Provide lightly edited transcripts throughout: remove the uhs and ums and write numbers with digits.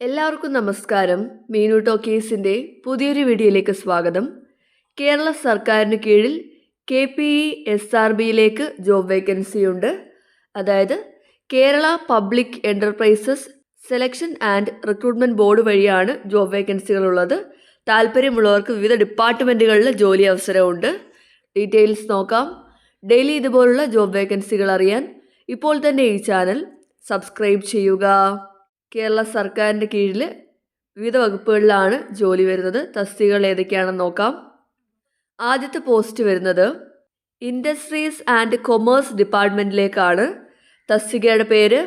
എല്ലാവർക്കും നമസ്കാരം. മീനു ടോക്കീസിൻ്റെ പുതിയൊരു വീഡിയോയിലേക്ക് സ്വാഗതം. കേരള സർക്കാരിന് കീഴിൽ KPESRBയിലേക്ക് ജോബ് വേക്കൻസി ഉണ്ട്. അതായത് Kerala public enterprises selection and recruitment board വഴിയാണ് ജോബ് വേക്കൻസികളുള്ളത്. താല്പര്യമുള്ളവർക്ക് വിവിധ ഡിപ്പാർട്ട്മെൻറ്റുകളിൽ ജോലി അവസരമുണ്ട്. ഡീറ്റെയിൽസ് നോക്കാം. ഡെയിലി ഇതുപോലുള്ള ജോബ് വേക്കൻസികൾ അറിയാൻ ഇപ്പോൾ തന്നെ ഈ ചാനൽ സബ്സ്ക്രൈബ് ചെയ്യുക. കേരള സർക്കാരിൻ്റെ കീഴിൽ വിവിധ വകുപ്പുകളിലാണ് ജോലി വരുന്നത്. തസ്തികകൾ ഏതൊക്കെയാണെന്ന് നോക്കാം. ആദ്യത്തെ പോസ്റ്റ് വരുന്നത് ഇൻഡസ്ട്രീസ് ആൻഡ് കൊമേഴ്സ് ഡിപ്പാർട്ട്മെൻറ്റിലേക്കാണ്. തസ്തികയുടെ പേര്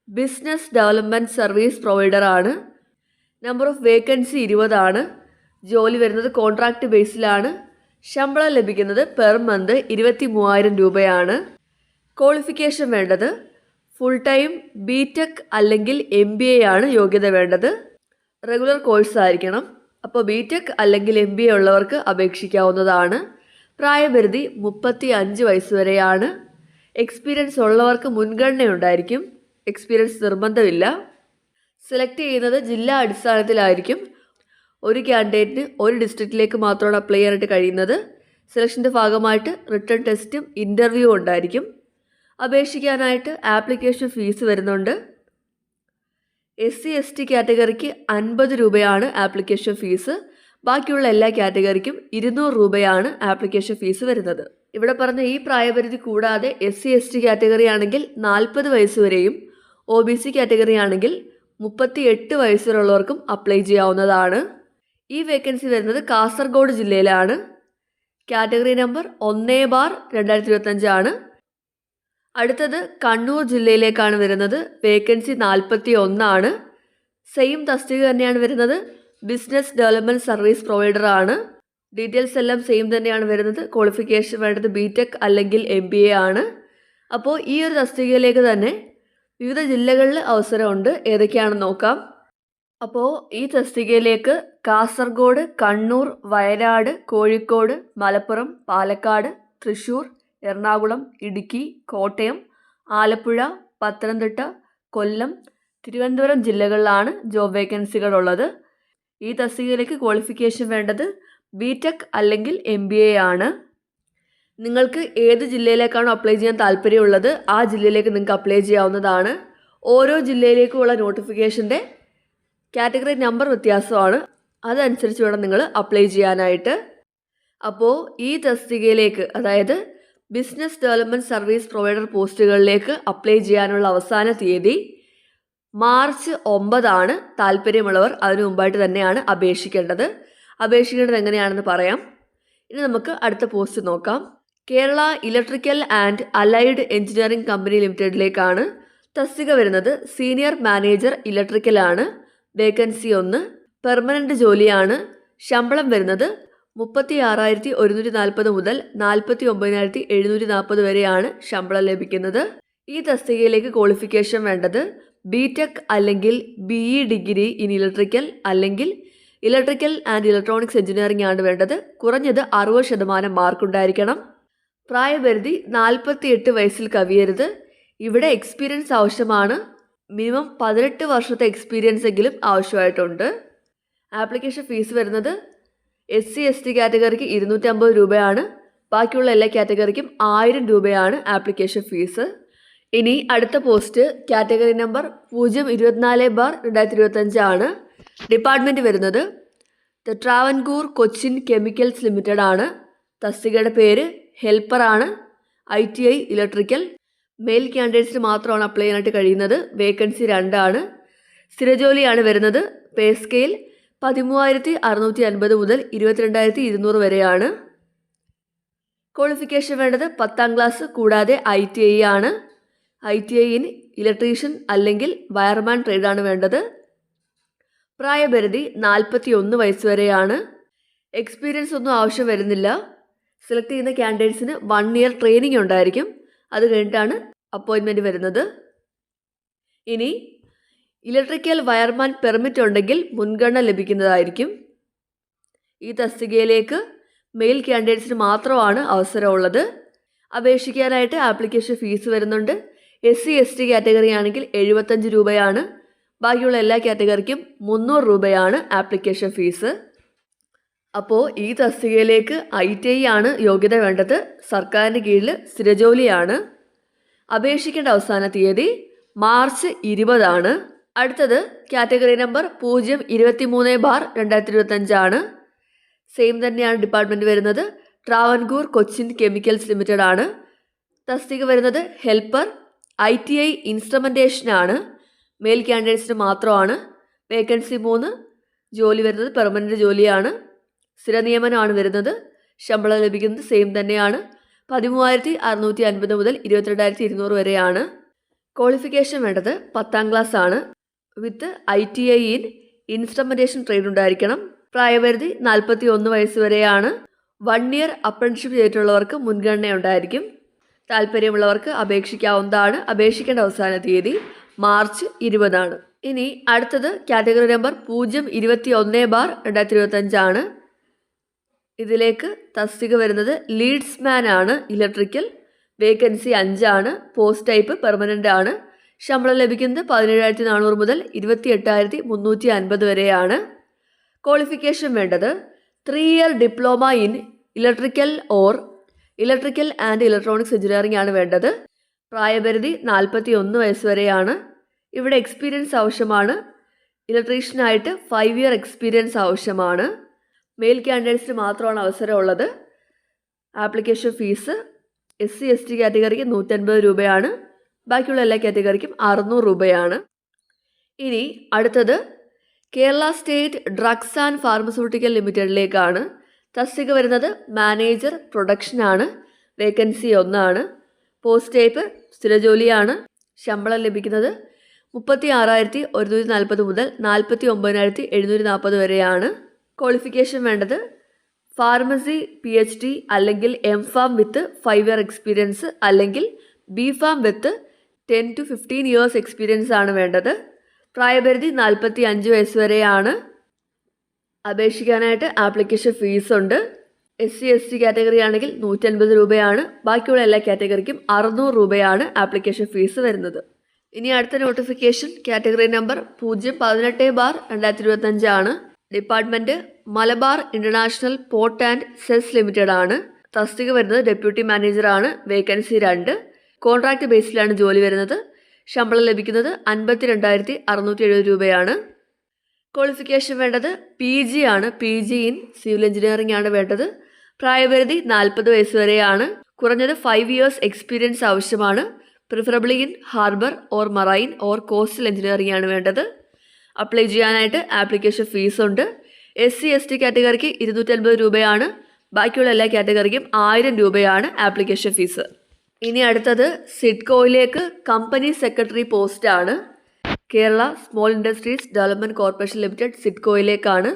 ബിസിനസ് ഡെവലപ്മെൻറ്റ് സർവീസ് പ്രൊവൈഡർ ആണ്. നമ്പർ ഓഫ് വേക്കൻസി 20 ആണ്. ജോലി വരുന്നത് കോൺട്രാക്റ്റ് ബേസിലാണ്. ശമ്പളം ലഭിക്കുന്നത് പെർ മന്ത് 23,000 രൂപയാണ്. ക്വാളിഫിക്കേഷൻ വേണ്ടത് ഫുൾ ടൈം BTech അല്ലെങ്കിൽ MBA ആണ് യോഗ്യത വേണ്ടത്. റെഗുലർ കോഴ്സ് ആയിരിക്കണം. അപ്പോൾ BTech അല്ലെങ്കിൽ MBA ഉള്ളവർക്ക് അപേക്ഷിക്കാവുന്നതാണ്. പ്രായപരിധി 35 വയസ്സ് വരെയാണ്. എക്സ്പീരിയൻസ് ഉള്ളവർക്ക് മുൻഗണനയുണ്ടായിരിക്കും. എക്സ്പീരിയൻസ് നിർബന്ധമില്ല. സെലക്ട് ചെയ്യുന്നത് ജില്ലാ അടിസ്ഥാനത്തിലായിരിക്കും. ഒരു ക്യാൻഡിഡേറ്റിന് ഒരു ഡിസ്ട്രിക്റ്റിലേക്ക് മാത്രമാണ് അപ്ലൈ ചെയ്യാനായിട്ട് കഴിയുന്നത്. സെലക്ഷൻ്റെ ഭാഗമായിട്ട് റിട്ടൺ ടെസ്റ്റും ഇൻ്റർവ്യൂവും ഉണ്ടായിരിക്കും. അപേക്ഷിക്കാനായിട്ട് ആപ്ലിക്കേഷൻ ഫീസ് വരുന്നുണ്ട്. SC/ST കാറ്റഗറിക്ക് 50 രൂപയാണ് ആപ്ലിക്കേഷൻ ഫീസ്. ബാക്കിയുള്ള എല്ലാ കാറ്റഗറിക്കും 200 രൂപയാണ് ആപ്ലിക്കേഷൻ ഫീസ് വരുന്നത്. ഇവിടെ പറഞ്ഞ ഈ പ്രായപരിധി കൂടാതെ SC/ST കാറ്റഗറി ആണെങ്കിൽ 40 വയസ്സ് വരെയും OBC കാറ്റഗറി ആണെങ്കിൽ 38 വയസ്സുള്ളവർക്കും അപ്ലൈ ചെയ്യാവുന്നതാണ്. ഈ വേക്കൻസി വരുന്നത് കാസർഗോഡ് ജില്ലയിലാണ്. കാറ്റഗറി നമ്പർ 1/2025 ആണ്. അടുത്തത് കണ്ണൂർ ജില്ലയിലേക്കാണ് വരുന്നത്. വേക്കൻസി 41 ആണ്. സെയിം തസ്തിക തന്നെയാണ് വരുന്നത്. ബിസിനസ് ഡെവലപ്മെൻറ്റ് സർവീസ് പ്രൊവൈഡർ ആണ്. ഡീറ്റെയിൽസ് എല്ലാം സെയിം തന്നെയാണ് വരുന്നത്. ക്വാളിഫിക്കേഷൻ വേണ്ടത് BTech അല്ലെങ്കിൽ MBA ആണ്. അപ്പോൾ ഈ ഒരു തസ്തികയിലേക്ക് തന്നെ വിവിധ ജില്ലകളിൽ അവസരമുണ്ട്. ഏതൊക്കെയാണെന്ന് നോക്കാം. അപ്പോൾ ഈ തസ്തികയിലേക്ക് കാസർഗോഡ്, കണ്ണൂർ, വയനാട്, കോഴിക്കോട്, മലപ്പുറം, പാലക്കാട്, തൃശ്ശൂർ, എറണാകുളം, ഇടുക്കി, കോട്ടയം, ആലപ്പുഴ, പത്തനംതിട്ട, കൊല്ലം, തിരുവനന്തപുരം ജില്ലകളിലാണ് ജോബ് വേക്കൻസികളുള്ളത്. ഈ തസ്തികയിലേക്ക് ക്വാളിഫിക്കേഷൻ വേണ്ടത് BTech അല്ലെങ്കിൽ MBA ആണ്. നിങ്ങൾക്ക് ഏത് ജില്ലയിലേക്കാണോ അപ്ലൈ ചെയ്യാൻ താല്പര്യമുള്ളത് ആ ജില്ലയിലേക്ക് നിങ്ങൾക്ക് അപ്ലൈ ചെയ്യാവുന്നതാണ്. ഓരോ ജില്ലയിലേക്കുമുള്ള നോട്ടിഫിക്കേഷൻ്റെ കാറ്റഗറി നമ്പർ വ്യത്യാസമാണ്. അതനുസരിച്ച് വേണം നിങ്ങൾ അപ്ലൈ ചെയ്യാനായിട്ട്. അപ്പോൾ ഈ തസ്തികയിലേക്ക്, അതായത് ബിസിനസ് ഡെവലപ്മെൻറ്റ് സർവീസ് പ്രൊവൈഡർ പോസ്റ്റുകളിലേക്ക് അപ്ലൈ ചെയ്യാനുള്ള അവസാന തീയതി മാർച്ച് 9 ആണ്. താല്പര്യമുള്ളവർ അതിനു മുമ്പായിട്ട് തന്നെയാണ് അപേക്ഷിക്കേണ്ടത്. അപേക്ഷിക്കേണ്ടത് എങ്ങനെയാണെന്ന് പറയാം. ഇനി നമുക്ക് അടുത്ത പോസ്റ്റ് നോക്കാം. Kerala electrical and allied engineering company ലിമിറ്റഡിലേക്കാണ്. തസ്തിക വരുന്നത് സീനിയർ മാനേജർ ഇലക്ട്രിക്കൽ ആണ്. വേക്കൻസി 1. പെർമനൻ്റ് ജോലിയാണ്. ശമ്പളം വരുന്നത് 36,140 മുതൽ 49,740 വരെയാണ് ശമ്പളം ലഭിക്കുന്നത്. ഈ തസ്തികയിലേക്ക് ക്വാളിഫിക്കേഷൻ വേണ്ടത് BTech അല്ലെങ്കിൽ BE ഡിഗ്രി ഇൻ ഇലക്ട്രിക്കൽ അല്ലെങ്കിൽ ഇലക്ട്രിക്കൽ ആൻഡ് ഇലക്ട്രോണിക്സ് എഞ്ചിനീയറിംഗ് ആണ് വേണ്ടത്. കുറഞ്ഞത് 60% മാർക്ക് ഉണ്ടായിരിക്കണം. പ്രായപരിധി 48 വയസ്സിൽ കവിയരുത്. ഇവിടെ എക്സ്പീരിയൻസ് ആവശ്യമാണ്. മിനിമം 18 വർഷത്തെ എക്സ്പീരിയൻസ് എങ്കിലും ആവശ്യമായിട്ടുണ്ട്. ആപ്ലിക്കേഷൻ ഫീസ് വരുന്നത് SC/ST കാറ്റഗറിക്ക് 250 രൂപയാണ്. ബാക്കിയുള്ള എല്ലാ കാറ്റഗറിക്കും 1000 രൂപയാണ് ആപ്ലിക്കേഷൻ ഫീസ്. ഇനി അടുത്ത പോസ്റ്റ് കാറ്റഗറി നമ്പർ 024/2025 ആണ്. ഡിപ്പാർട്ട്മെൻറ്റ് വരുന്നത് ട്രാവൻകൂർ കൊച്ചിൻ കെമിക്കൽസ് ലിമിറ്റഡ് ആണ്. തസ്തികയുടെ പേര് ഹെൽപ്പർ ആണ്. ITI electrical. മെയിൽ കാൻഡിഡേറ്റ്സിന് മാത്രമാണ് അപ്ലൈ ചെയ്യാനായിട്ട് കഴിയുന്നത്. വേക്കൻസി 2 ആണ്. സ്ഥിരജോലിയാണ് വരുന്നത്. പേ സ്കെയിൽ 13,650 മുതൽ 22,200 വരെയാണ്. ക്വാളിഫിക്കേഷൻ വേണ്ടത് 10ാം ക്ലാസ് കൂടാതെ ITI ആണ്. ITI ഇൻ ഇലക്ട്രീഷ്യൻ അല്ലെങ്കിൽ വയർമാൻ ട്രേഡാണ് വേണ്ടത്. പ്രായപരിധി 41 വയസ്സ് വരെയാണ്. എക്സ്പീരിയൻസ് ഒന്നും ആവശ്യം വരുന്നില്ല. സെലക്ട് ചെയ്യുന്ന കാൻഡിഡേറ്റ്സിന് 1 ഇയർ ട്രെയിനിങ് ഉണ്ടായിരിക്കും. അത് കഴിഞ്ഞിട്ടാണ് അപ്പോയിൻമെൻറ്റ് വരുന്നത്. ഇനി ഇലക്ട്രിക്കൽ വയർമാൻ പെർമിറ്റ് ഉണ്ടെങ്കിൽ മുൻഗണന ലഭിക്കുന്നതായിരിക്കും. ഈ തസ്തികയിലേക്ക് മെയിൽ കാൻഡിഡേറ്റ്സിന് മാത്രമാണ് അവസരമുള്ളത്. അപേക്ഷിക്കാനായിട്ട് ആപ്ലിക്കേഷൻ ഫീസ് വരുന്നുണ്ട്. SC/ST കാറ്റഗറി ആണെങ്കിൽ 75 രൂപയാണ്. ബാക്കിയുള്ള എല്ലാ കാറ്റഗറിക്കും 300 രൂപയാണ് ആപ്ലിക്കേഷൻ ഫീസ്. അപ്പോൾ ഈ തസ്തികയിലേക്ക് ITI ആണ് യോഗ്യത വേണ്ടത്. സർക്കാരിൻ്റെ കീഴിൽ സ്ഥിരജോലിയാണ്. അപേക്ഷിക്കേണ്ട അവസാന തീയതി മാർച്ച് 20 ആണ്. അടുത്തത് കാറ്റഗറി നമ്പർ 023/2025 ആണ്. സെയിം തന്നെയാണ് ഡിപ്പാർട്ട്മെൻറ്റ് വരുന്നത്. ട്രാവൻകൂർ കൊച്ചിൻ കെമിക്കൽസ് ലിമിറ്റഡ് ആണ്. തസ്തിക വരുന്നത് ഹെൽപ്പർ. ITI ഇൻസ്ട്രുമെൻറ്റേഷൻ ആണ്. മെയിൽ കാൻഡിഡേറ്റ്സിന് മാത്രമാണ്. വേക്കൻസി 3. ജോലി വരുന്നത് പെർമനൻറ്റ് ജോലിയാണ്. സ്ഥിര നിയമനമാണ് വരുന്നത്. ശമ്പളം ലഭിക്കുന്നത് സെയിം തന്നെയാണ്. 13,650 മുതൽ 22,200 വരെയാണ്. ക്വാളിഫിക്കേഷൻ വേണ്ടത് 10ാം ക്ലാസ് ആണ്. വിത്ത് ITI ഇൻ ഇൻസ്ട്രുമെൻറ്റേഷൻ ട്രേഡ് ഉണ്ടായിരിക്കണം. പ്രായപരിധി 41 വയസ്സ് വരെയാണ്. 1 ഇയർ അപ്രന്റീസ്ഷിപ്പ് ചെയ്തിട്ടുള്ളവർക്ക് മുൻഗണന ഉണ്ടായിരിക്കും. താല്പര്യമുള്ളവർക്ക് അപേക്ഷിക്കാവുന്നതാണ്. അപേക്ഷിക്കേണ്ട അവസാന തീയതി മാർച്ച് 20 ആണ്. ഇനി അടുത്തത് കാറ്റഗറി നമ്പർ 021/2025 ആണ്. ഇതിലേക്ക് തസ്തിക വരുന്നത് ലീഡ്സ്മാൻ ആണ്. ഇലക്ട്രിക്കൽ. വേക്കൻസി 5 ആണ്. പോസ്റ്റ് ടൈപ്പ് പെർമനൻ്റ് ആണ്. ശമ്പളം ലഭിക്കുന്നത് 17,400 മുതൽ 28,350 വരെയാണ്. ക്വാളിഫിക്കേഷൻ വേണ്ടത് 3 year diploma in electrical or electrical and electronics engineering ആണ് വേണ്ടത്. പ്രായപരിധി 41 വയസ്സ് വരെയാണ്. ഇവിടെ എക്സ്പീരിയൻസ് ആവശ്യമാണ്. ഇലക്ട്രീഷ്യനായിട്ട് 5 ഇയർ എക്സ്പീരിയൻസ് ആവശ്യമാണ്. മെയിൽ കാൻഡിഡേറ്റ്സിന് മാത്രമാണ് അവസരമുള്ളത്. ആപ്ലിക്കേഷൻ ഫീസ് SC ST കാറ്റഗറിക്ക് 150 രൂപയാണ്. ബാക്കിയുള്ള എല്ലാ കാറ്റഗറിക്കും 600 രൂപയാണ്. ഇനി അടുത്തത് Kerala state drugs and pharmaceutical ലിമിറ്റഡിലേക്കാണ്. തസ്തിക വരുന്നത് മാനേജർ പ്രൊഡക്ഷനാണ്. വേക്കൻസി 1 ആണ്. പോസ്റ്റ് ടൈപ്പ് സ്ഥിരജോലിയാണ്. ശമ്പളം ലഭിക്കുന്നത് 36,140 മുതൽ 49,740 വരെയാണ്. ക്വാളിഫിക്കേഷൻ വേണ്ടത് ഫാർമസി PhD അല്ലെങ്കിൽ MPharm വിത്ത് 5 ഇയർ എക്സ്പീരിയൻസ് അല്ലെങ്കിൽ BPharm with 10 to 15 years experience ആണ് വേണ്ടത്. പ്രായപരിധി 45 വയസ്സ് വരെയാണ്. അപേക്ഷിക്കാനായിട്ട് ആപ്ലിക്കേഷൻ ഫീസ് ഉണ്ട്. SC ST കാറ്റഗറി ആണെങ്കിൽ 150 രൂപയാണ്. ബാക്കിയുള്ള എല്ലാ കാറ്റഗറിക്കും 600 രൂപയാണ് ആപ്ലിക്കേഷൻ ഫീസ് വരുന്നത്. ഇനി അടുത്ത നോട്ടിഫിക്കേഷൻ കാറ്റഗറി നമ്പർ 018/2025 ആണ്. Department Malabar international port and cess limited ആണ്. തസ്തിക വരുന്നത് ഡെപ്യൂട്ടി മാനേജർ ആണ്. വേക്കൻസി 2. കോൺട്രാക്ട് ബേസിലാണ് ജോലി വരുന്നത്. ശമ്പളം ലഭിക്കുന്നത് 52,670 രൂപയാണ്. ക്വാളിഫിക്കേഷൻ വേണ്ടത് PG ആണ്. PG ഇൻ സിവിൽ എഞ്ചിനീയറിംഗ് ആണ് വേണ്ടത്. പ്രായപരിധി 40 വയസ്സ് വരെയാണ്. കുറഞ്ഞത് 5 ഇയേഴ്സ് എക്സ്പീരിയൻസ് ആവശ്യമാണ്. Preferably in harbour or marine or coastal engineering ആണ് വേണ്ടത്. അപ്ലൈ ചെയ്യാനായിട്ട് ആപ്ലിക്കേഷൻ ഫീസ് ഉണ്ട്. SC ST കാറ്റഗറിക്ക് 250 രൂപയാണ്. ബാക്കിയുള്ള എല്ലാ കാറ്റഗറിക്കും 1000 രൂപയാണ് ആപ്ലിക്കേഷൻ ഫീസ്. ഇനി അടുത്തത് സിഡ്കോയിലേക്ക് കമ്പനി സെക്രട്ടറി പോസ്റ്റ് ആണ്. Kerala small industries development corporation limited സിഡ്കോയിലേക്കാണ്.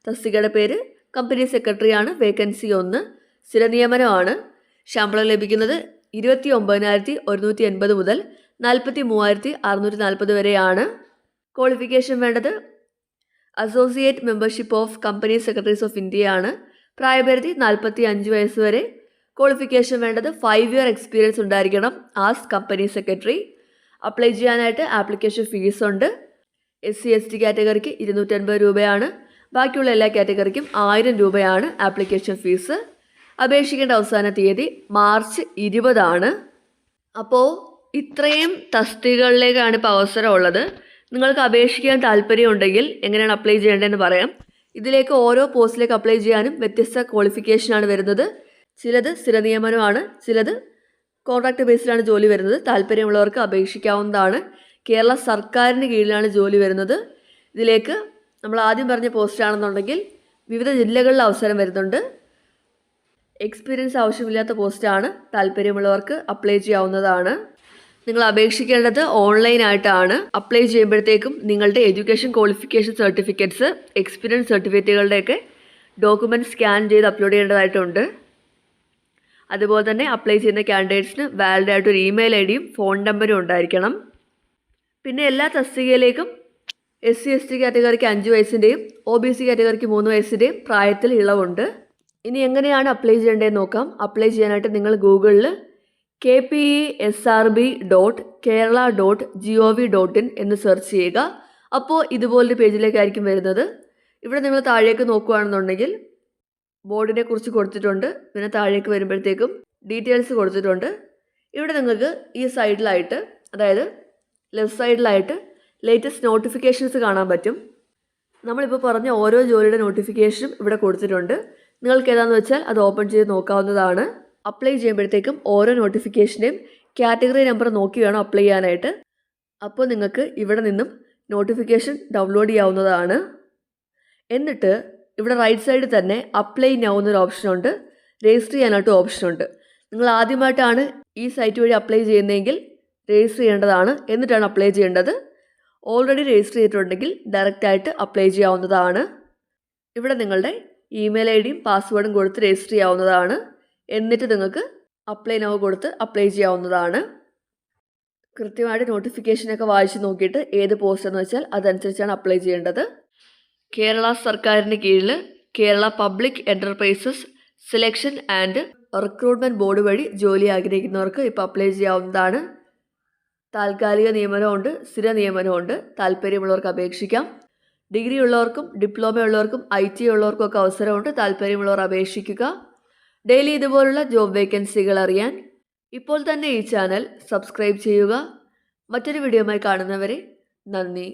തസ്തികയുടെ പേര് കമ്പനി സെക്രട്ടറി ആണ്. വേക്കൻസി 1. സ്ഥിര നിയമനമാണ്. ശമ്പളം ലഭിക്കുന്നത് 29,180 മുതൽ 43,640 വരെയാണ്. ക്വാളിഫിക്കേഷൻ വേണ്ടത് associate membership of company secretaries of India ആണ്. പ്രായപരിധി 45 വയസ്സ് വരെ. ക്വാളിഫിക്കേഷൻ വേണ്ടത് 5 ഇയർ എക്സ്പീരിയൻസ് ഉണ്ടായിരിക്കണം ആസ് കമ്പനി സെക്രട്ടറി. അപ്ലൈ ചെയ്യാനായിട്ട് ആപ്ലിക്കേഷൻ ഫീസ് ഉണ്ട്. SC ST കാറ്റഗറിക്ക് 250 രൂപയാണ്. ബാക്കിയുള്ള എല്ലാ കാറ്റഗറിക്കും 1000 രൂപയാണ് ആപ്ലിക്കേഷൻ ഫീസ്. അപേക്ഷിക്കേണ്ട അവസാന തീയതി മാർച്ച് 20 ആണ്. അപ്പോൾ ഇത്രയും തസ്തികകളിലേക്കാണ് ഇപ്പോൾ അവസരമുള്ളത്. നിങ്ങൾക്ക് അപേക്ഷിക്കാൻ താല്പര്യമുണ്ടെങ്കിൽ എങ്ങനെയാണ് അപ്ലൈ ചെയ്യേണ്ടതെന്ന് പറയാം. ഇതിലേക്ക് ഓരോ പോസ്റ്റിലേക്ക് അപ്ലൈ ചെയ്യാനും വ്യത്യസ്ത ക്വാളിഫിക്കേഷനാണ് വരുന്നത്. ചിലത് സ്ഥിര നിയമനമാണ്, ചിലത് കോൺട്രാക്ട് ബേസിലാണ് ജോലി വരുന്നത്. താല്പര്യമുള്ളവർക്ക് അപേക്ഷിക്കാവുന്നതാണ്. കേരള സർക്കാരിന് കീഴിലാണ് ജോലി വരുന്നത്. ഇതിലേക്ക് നമ്മൾ ആദ്യം പറഞ്ഞ പോസ്റ്റാണെന്നുണ്ടെങ്കിൽ വിവിധ ജില്ലകളിൽ അവസരം വരുന്നുണ്ട്. എക്സ്പീരിയൻസ് ആവശ്യമില്ലാത്ത പോസ്റ്റാണ്. താല്പര്യമുള്ളവർക്ക് അപ്ലൈ ചെയ്യാവുന്നതാണ്. നിങ്ങൾ അപേക്ഷിക്കേണ്ടത് ഓൺലൈനായിട്ടാണ്. അപ്ലൈ ചെയ്യുമ്പോഴത്തേക്കും നിങ്ങളുടെ എഡ്യൂക്കേഷൻ ക്വാളിഫിക്കേഷൻ സർട്ടിഫിക്കറ്റ്സ്, എക്സ്പീരിയൻസ് സർട്ടിഫിക്കറ്റുകളുടെയൊക്കെ ഡോക്യുമെൻറ്റ് സ്കാൻ ചെയ്ത് അപ്ലോഡ് ചെയ്യേണ്ടതായിട്ടുണ്ട്. അതുപോലെ തന്നെ അപ്ലൈ ചെയ്യുന്ന കാൻഡിഡേറ്റ്സിന് വാലിഡ് ആയിട്ടൊരു ഇമെയിൽ IDയും ഫോൺ നമ്പറും ഉണ്ടായിരിക്കണം. പിന്നെ എല്ലാ തസ്തികയിലേക്കും SC ST കാറ്റഗറിക്ക് 5 വയസ്സിൻ്റെയും OBC കാറ്റഗറിക്ക് 3 വയസ്സിൻ്റെയും പ്രായത്തിൽ ഇളവുണ്ട്. ഇനി എങ്ങനെയാണ് അപ്ലൈ ചെയ്യേണ്ടതെന്ന് നോക്കാം. അപ്ലൈ ചെയ്യാനായിട്ട് നിങ്ങൾ ഗൂഗിളിൽ KPESRB.Kerala.gov.in എന്ന് സെർച്ച് ചെയ്യുക. അപ്പോൾ ഇതുപോലൊരു പേജിലേക്കായിരിക്കും വരുന്നത്. ഇവിടെ നിങ്ങൾ താഴേക്ക് നോക്കുകയാണെന്നുണ്ടെങ്കിൽ ബോർഡിനെ കുറിച്ച് കൊടുത്തിട്ടുണ്ട്. പിന്നെ താഴേക്ക് വരുമ്പോഴത്തേക്കും ഡീറ്റെയിൽസ് കൊടുത്തിട്ടുണ്ട്. ഇവിടെ നിങ്ങൾക്ക് ഈ സൈഡിലായിട്ട്, അതായത് ലെഫ്റ്റ് സൈഡിലായിട്ട് ലേറ്റസ്റ്റ് നോട്ടിഫിക്കേഷൻസ് കാണാൻ പറ്റും. നമ്മളിപ്പോൾ പറഞ്ഞ ഓരോ ജോലിയുടെ നോട്ടിഫിക്കേഷനും ഇവിടെ കൊടുത്തിട്ടുണ്ട്. നിങ്ങൾക്ക് ഏതാണെന്ന് വെച്ചാൽ അത് ഓപ്പൺ ചെയ്ത് നോക്കാവുന്നതാണ്. അപ്ലൈ ചെയ്യുമ്പോഴത്തേക്കും ഓരോ നോട്ടിഫിക്കേഷൻ്റെയും കാറ്റഗറി നമ്പർ നോക്കി വേണം അപ്ലൈ ചെയ്യാനായിട്ട്. അപ്പോൾ നിങ്ങൾക്ക് ഇവിടെ നിന്നും നോട്ടിഫിക്കേഷൻ ഡൗൺലോഡ് ചെയ്യാവുന്നതാണ്. എന്നിട്ട് ഇവിടെ റൈറ്റ് സൈഡിൽ തന്നെ അപ്ലൈ നൗ എന്നൊരു ഓപ്ഷനുണ്ട്, രജിസ്റ്റർ ചെയ്യാനായിട്ട് ഓപ്ഷനുണ്ട്. നിങ്ങൾ ആദ്യമായിട്ടാണ് ഈ സൈറ്റ് വഴി അപ്ലൈ ചെയ്യുന്നതെങ്കിൽ രജിസ്റ്റർ ചെയ്യേണ്ടതാണ്, എന്നിട്ടാണ് അപ്ലൈ ചെയ്യേണ്ടത്. ഓൾറെഡി രജിസ്റ്റർ ചെയ്തിട്ടുണ്ടെങ്കിൽ ഡയറക്റ്റായിട്ട് അപ്ലൈ ചെയ്യാവുന്നതാണ്. ഇവിടെ നിങ്ങളുടെ ഇമെയിൽ ഐ ഡിയും പാസ്വേഡും കൊടുത്ത് രജിസ്റ്റർ ചെയ്യാവുന്നതാണ്. എന്നിട്ട് നിങ്ങൾക്ക് അപ്ലൈ നൗ കൊടുത്ത് അപ്ലൈ ചെയ്യാവുന്നതാണ്. കൃത്യമായിട്ട് നോട്ടിഫിക്കേഷനൊക്കെ വായിച്ച് നോക്കിയിട്ട് ഏത് പോസ്റ്റ് എന്ന് വെച്ചാൽ അതനുസരിച്ചാണ് അപ്ലൈ ചെയ്യേണ്ടത്. കേരള സർക്കാരിന് കീഴിൽ Kerala public enterprises selection and recruitment board വഴി ജോലി ആഗ്രഹിക്കുന്നവർക്ക് ഇപ്പോൾ അപ്ലൈ ചെയ്യാവുന്നതാണ്. താൽക്കാലിക നിയമനമുണ്ട്, സ്ഥിര നിയമനമുണ്ട്. താല്പര്യമുള്ളവർക്ക് അപേക്ഷിക്കാം. ഡിഗ്രി ഉള്ളവർക്കും ഡിപ്ലോമ ഉള്ളവർക്കും IT ഉള്ളവർക്കും ഒക്കെ അവസരമുണ്ട്. താല്പര്യമുള്ളവർ അപേക്ഷിക്കുക. ഡെയിലി ഇതുപോലുള്ള ജോബ് വേക്കൻസികൾ അറിയാൻ ഇപ്പോൾ തന്നെ ഈ ചാനൽ സബ്സ്ക്രൈബ് ചെയ്യുക. മറ്റൊരു വീഡിയോയുമായി കാണുന്നവരെ നന്ദി.